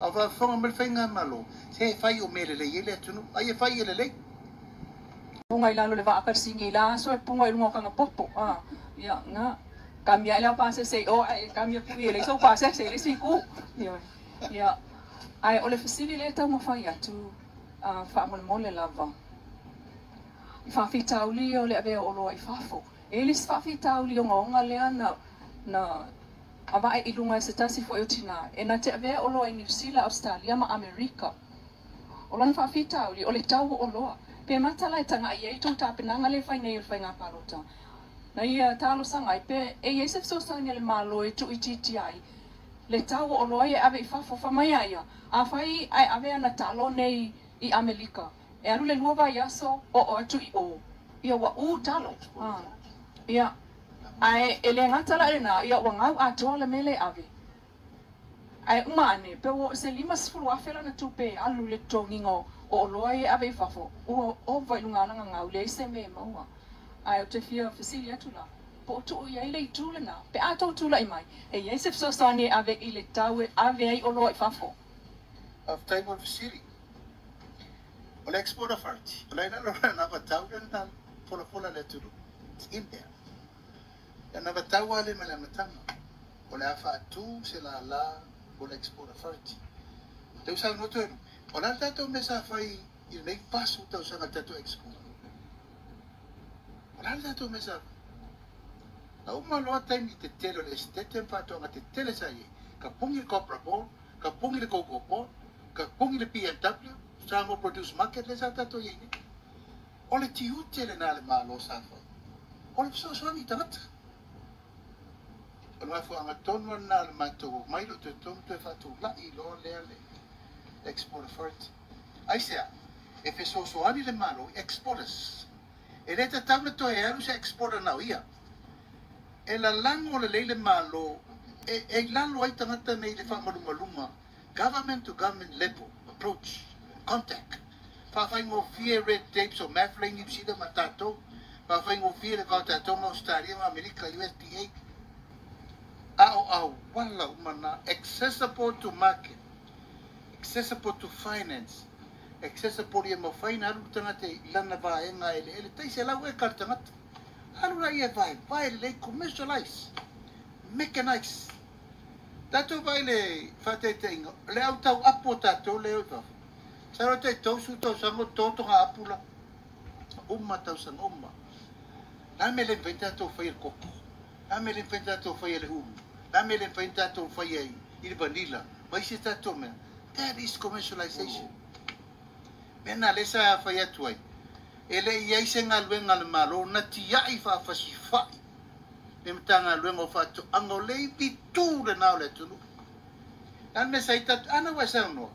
Ava fonga mal fenga malo. Se fai o mele le yele tunu. Ai fai ele le. Punga ila le va singi la so punga ilunga kanga popo. Ya nga cambia la pase se o cambia pu ele so pase se le siku. Ya. Ai ole fasili le ta mo fai atu fa mo mole lava. Fa fita uli ole ave o lo I fafo. Elis fa fita uli o nga le na ava I ilunga se tasi fo yotina e na te ave o lo I New Zealand Australia ma America o lan fa fita o le tau o loa pe matala tanga I to ta penanga le fai nei fai nga parota na ia talo sanga I pe e yesef so sanga le malo e tu ititi ai le tau o loa e ave fa fo fa mai ia a fai ai ave na talo nei I America e aru le luova yaso o atu I o ia wa u talo ia ai ele ngatala ena ia wangau atola mele ave ai umane pe o se lima sfulu afela na tupe alu le tongingo o loi ave fafo o vai lunga nga ngau le se me maua ai o te fia fasilia tula po tu ia ile tula na pe ato tula I mai e yesef so sani ave ile tawe ave ai o loi fafo Of time of city. Ole export of art. Ole na lo na ba tawe na fola le tulu. It's in there. Ya na batawa le malamatanga. Ole afa tu se la ole export authority. Te usa no to. Ole tato mesa fai I nei pasu te usa tato export. Ole tato mesa. Na uma lo time te telo le stete pato nga te tele sai. Ka pungi copra ball, ka pungi le coco ball, ka pungi le BMW, sa mo produce market le sa tato yini. Ole ti utile na le malo sa fa. Ole so ni tanata. Ona fu anga tonu na le mato mai lo te tonu te fatu la I lo le export authority. Ai sea e fe so ani le malo exporters. E le te tablet to e alu se exporter na ia. E la lango le malo e lalo ai tangata nei le fa maluma government to government level approach contact. Fa fai ngo fear red tape so mafling New Zealand matato. Fa fai ngo fear le vatato no Australia America USDA. Wala umana accessible to market, accessible to finance, accessible to mo fina alu tangate lana vaenga ele taise la we kartangat alu la ia vai le commercialize mechanize tato vai le fate tengo le auto apotato le auto sa te to su to sango to ha apula tau sang la me le inventato fai il copo la me le inventato fai il hum la me le inventato fai il vanilla ma si tato me that is commercialization mena le sa fai atuai ele ia senga luenga le malo na tia I fa fai le mtanga luenga fa to angole bitu le na le tulu an me sai tat ana wa sa no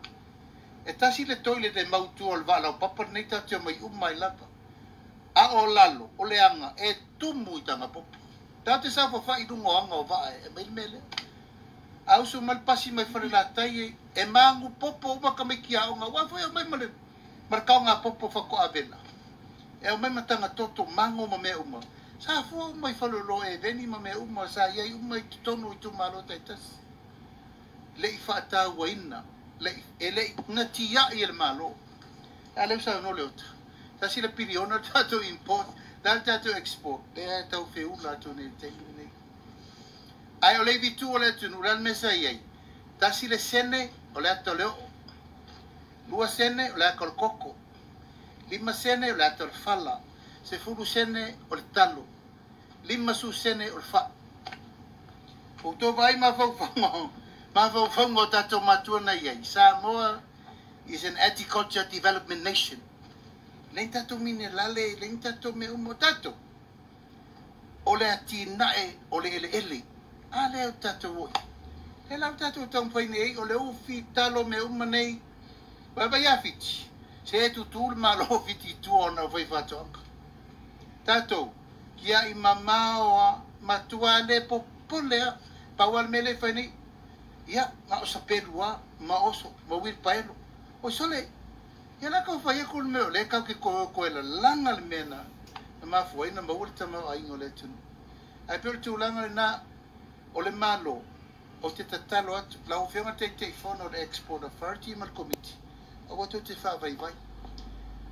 e tasi le toilet de mautu ol vala papa nei tatu mai mai lapa a o lalo o le anga e tumu tanga popo tate sa fa I dungo anga o va e mele au su mal pasi mai fare la tai e mangu popo ma ka me kia o nga wa foi mai male marka nga popo fa ko avela e o mai matanga toto mango ma me uma sa fo mai falo lo e veni ma me uma sa ia uma I tonu I tu malo taitas le fa ta waina le na tia I el malo ale sa no le ota sa si le piriona tato import dal tato export le tau feu la to ne te ne ai o le vitu o le tunu ran mesa ai ta si le sene o le ato leo lua sene o le akol koko lima sene o le ato fala se fulu sene o le talo lima su sene o le fa o to vai ma fau fango tato matua na iai Samoa is an agriculture development nation le tato mine lale le tato me umo tato o le ati nae o le ele a le tato wo e la tato tong pai nei o le ufi talo me uma nei ba ya fiti se tu tul malo fiti tu ona vai fato tato kia I mama o matua le popolea pa wal mele fai ia ma o sapelua ma oso ma wil paelo o sole ia la ka fai ko me le ka ki ko la langa le mena ma foi na ma ulta ma ai ngole tu ai per tu langa na o le malo o te tatalo atu lau whenga te whono le Export Authority ma le committee o watu te whawaiwai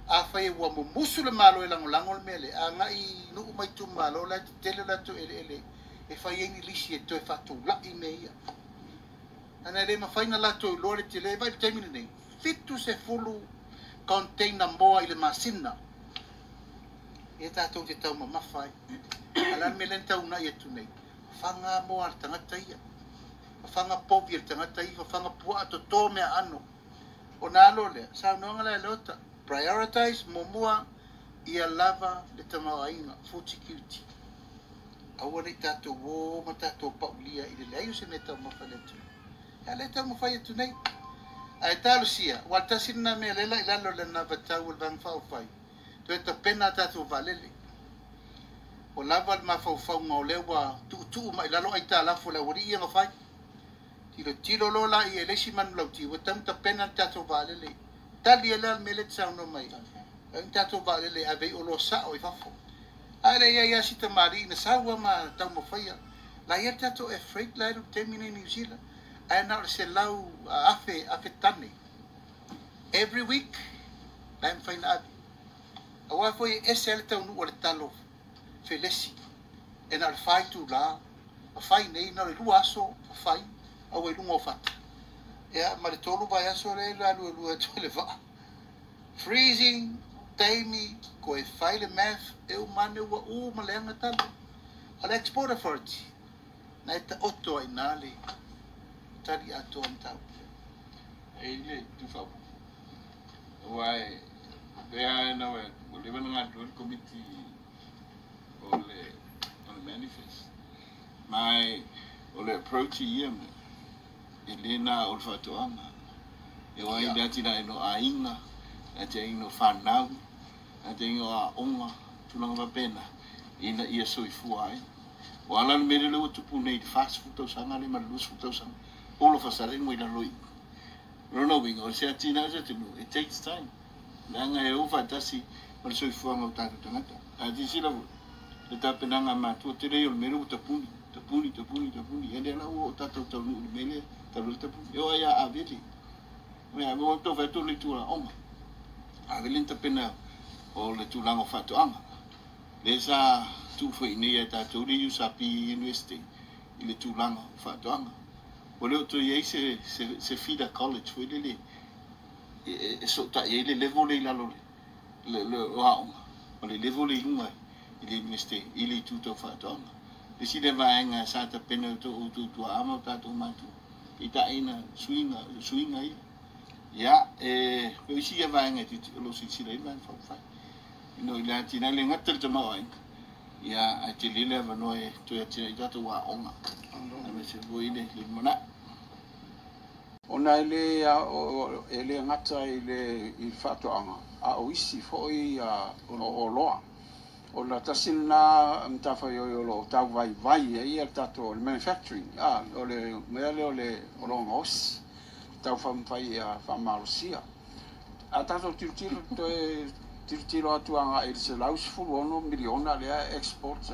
a whai ua mumusu le malo e langolango le mele a ngai nuu mai tu malo la te tele la tu ele e whai engi lisi e toi whatu lai me ia ana le ma whaina la tu lore te le vai temine nei fitu se fulu container moa i le masina e tātou te tau mamawhai alan me len tau nai e tu nei whanga moa al tangata ia whanga popi al tangata ia whanga pua ato tō mea ano o nalo lea sa noanga le leota prioritize momua ia lava le tamau ainga food security aua nei tātou wō ma tātou paulia i le leio se ne tau mawhai tu ya le tau mawhai tu nei ai talo sia wal tasina me lela i lalo le na vatau ul vang fau fai tu e ta pena tātou valele o lava le mafau fau ngau lewa tu ma i lalo ai tā lafo le wari ia mawhai tilo lola i e lesi manu lauti wa tam ta pena tātou valele tali e lal mele tsau no mai ang tātou valele a vei o lo sa o i fafo ale ia si ta mari na sawa ma tau mawhaia la ia tātou e freight lairu temine New Zealand ai na se lau afe tane every week lai mwhaina abi awa foi esel tau nu o le talo fe lesi e na le fai tu la a fai nei na le lua aso a fai au e lungo fata ya ma le tolu vai aso le lua to le va freezing taimi ko e fai le math e o mane ua u ma le anga talo ala Export Authority na e ta oto ai nale tari ato an tau Ele tu fa wai there na we live in a committee on the manifest my approach here Elena olfatoanga e wai dati na no ainga a te no fanau a te o onga tulanga pena ina ia soifua ai wala me le o tupu nei fast food sanga le malus food sanga all of us are in with a loi no we go se atina se tu it takes time nanga e ufa tasi mal soifua mo ta tangata a di sila le tapenanga ma tu te le o meru tapuni ende la o tato tau no mele talu tapuni yo ya aveli me mo to fa tu le tu la oma avelin tapena o le tu lango fatu anga le sa tu foi ni ta tu ri usapi university ile tu lango fatu anga o le to ye se fida college foi le so ta ye le level le la le o le level le lunga ile university ile tu to fatu anga le si de vaenga sa ta pena to ama ta to matu ita ina swinga ya ko si vaenga ti lo si le man fa no la tina le ngatel te mai ya a te lile va no e to ya te ta to wa onga me se voi le mona ona ele ngata ile I fatoanga a o isi foi o loa o la tasina mtafa yo lo tau vai ia tato le manufacturing o le mele o lo ngos tau fam fai fa marusia a tato tiro to tiro atuanga il se laus fulono miliona le export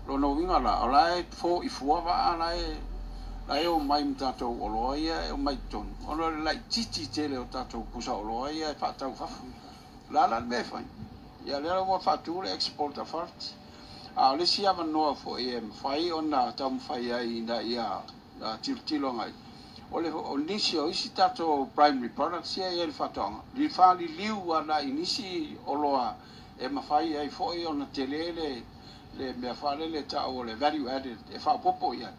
lo no vinga la e fo I fuava la o mai mtato o loia o mai ton o la titi tele o tato pusa o loia fa tau fa la me fai ya le o fatura export afart le sia no fo fai ona tam fai ai na ia tilo ngai o nisi o isi tato primary products ia il fatonga li fa li liu ana inisi o loa e mafai ai fo ona telele le me fa le ta o le value added e fa popo ia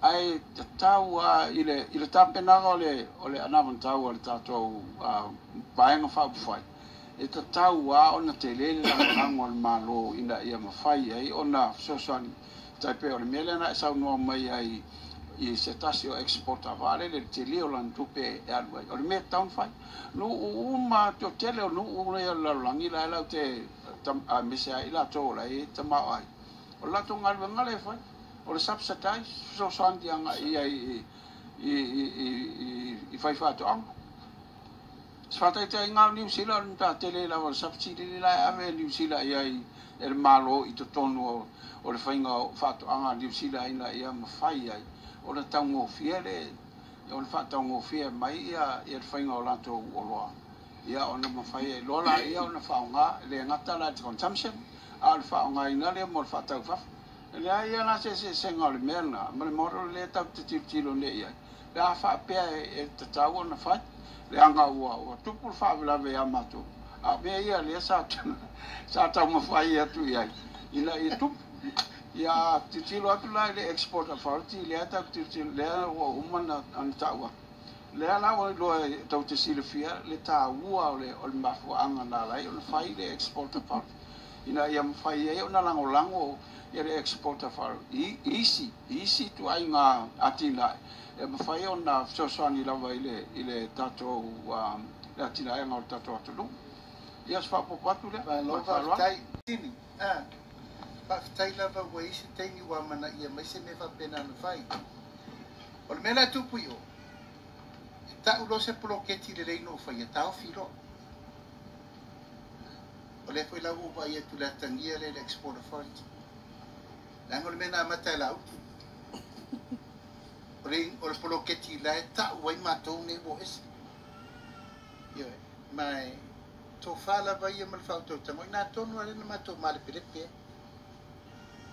ai tau ile tapena o le anavan tau le tato baenga fa fai e tau ona telele la ngol malo ina ia mafai ai ona sosani tape o le melena sa no mai ai I se tasio exporta vale le teleo lan tupe e alua o le me town fai no uma to tele no le la langi la te a misa ila to la e tama ai o la to ngal ngale fai o le subsidize so santi anga I fai fa to ang sfata te ngal New Zealand ta tele la o subsidy la ave New Zealand ai el malo I to tonu o le fainga fa to anga New Zealand ina ia mafai ai o le taugofia le o le faataugofia mai ia le faiga o latou uoloa ia ona mafai e lola ia ona faaogā le agata light consumption a le faaogāina lea mo le faataufafa lea ia la sesega o le mea na ma le moro le tau te tilotilo leʻi ai le a faapea e tatau ona fai le agaua ua tupu le faavelave ia matou a mea ia lea sa taumafai atu i ai ina i tupu ia titilo atu la le export authority lea tau titilo lea ua uma na taua lea la ua loa tau te silafia le tāua o le mafuaaga na lai o le fai le export authority ina ia mafai ai ona lagolago ia le export authority isi tuaiga atina e mafai ona fesoasoani lava i le tatou le atinaega o le tatou atuluga ia se faapopo atu lea Whaftai lava ua isi taimi ua mana ia mai se me whapena anu whai. O le mela tupu i o. E tau lo se poloketi le reino o whai, e tau whiro. O le whai lau ua ia tu le tangia le export authority. Lango le mena amata e lau. O le poloketi la e tau wai mātou ne wo esi. Ioe, mai tō whala ia mal whautau tango. I nā tonu alena mātou male perepe.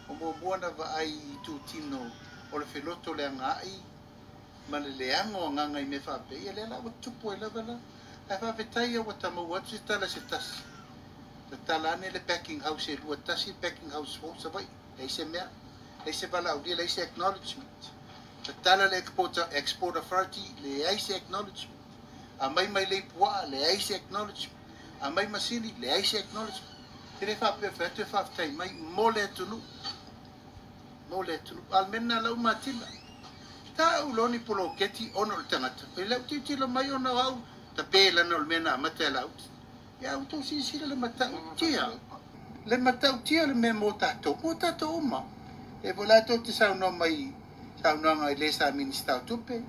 O mo buana va ai tu tino o le feloto le ngai ma le leango nganga I me fa pe ia le la o tupu e lava la ai fa vetai o tama wat se tala se tas te tala ne le packing house e lua tasi packing house fo sa vai e se mea e se vala o le se acknowledgement te tala le export authority le ai se acknowledgement a mai le pua le ai se acknowledgement a mai masini le ai se acknowledgement te le fa pe fa te fa tai mai mole tunu almena lau matila ta uloni poloketi ono le tangata pe lau titila mai ona au ta pe lana almena mata lau ya auto si le mata utia le me motato uma e volato te sa no mai sa no ngai le sa minister tupe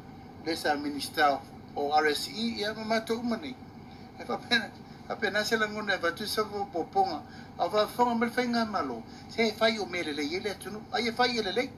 le sa minister o RSE ya mata uma ni e fa pena se la ngone va tu sa poponga ava fonga me fainga malo se fai o mele le yele tunu ai fai ele le